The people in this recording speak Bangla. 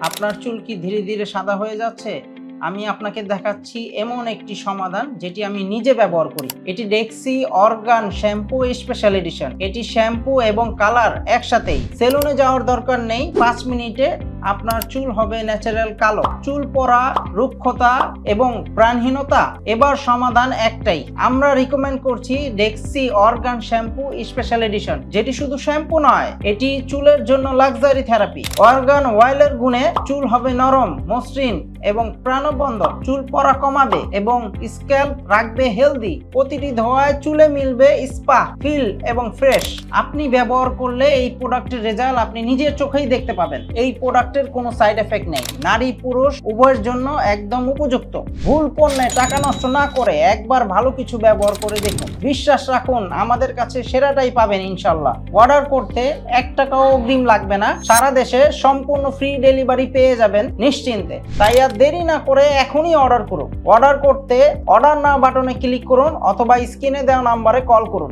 আপনার চুল কি ধীরে ধীরে সাদা হয়ে যাচ্ছে? আমি আপনাকে দেখাচ্ছি এমন একটি সমাধান যেটি আমি নিজে ব্যবহার করি। এটি ডেক্সি অর্গান শ্যাম্পু স্পেশাল এডিশন। এটি শ্যাম্পু এবং কালার একসাথেই। সেলুনে যাওয়ার দরকার নেই। 5 মিনিটে আপনার চুল হবে ন্যাচারাল কালো। চুল পড়া, রুক্ষতা এবং প্রাণহীনতা এবার সমাধান একটাই। আমরা রিকমেন্ড করছি ডেক্সি অর্গান শ্যাম্পু স্পেশাল এডিশন, যেটি শুধু শ্যাম্পু নয়, এটি চুলের জন্য লাক্সারি থেরাপি। অর্গান অয়েলের গুণে চুল হবে নরম, মসৃণ এবং প্রাণবন্ত। চুল পড়া কমাবে এবং স্ক্যাল্প রাখবে হেলদি। প্রতিটি ধোয়ায় চুলে মিলবে স্পা ফিল এবং ফ্রেশ। আপনি ব্যবহার করলে এই প্রোডাক্টের রেজাল্ট আপনি নিজের চোখেই দেখতে পাবেন। এই প্রোডাক্টের কোনো সাইড এফেক্ট নেই। নারী পুরুষ উভয়ের জন্য একদম উপযুক্ত। ভুল পণ্যে টাকা নষ্ট না করে একবার ভালো কিছু ব্যবহার করে দেখুন। বিশ্বাস রাখুন, আমাদের কাছে সেরাটাই পাবেন ইনশাল্লাহ। অর্ডার করতে 1 টাকাও অগ্রিম লাগবে না। সারা দেশে সম্পূর্ণ ফ্রি ডেলিভারি পেয়ে যাবেন নিশ্চিন্তে। তাই আর দেরি না করে এখনই অর্ডার করুন। অর্ডার করতে অর্ডার নাও বাটনে ক্লিক করুন অথবা স্ক্রিনে দেওয়া নাম্বারে কল করুন।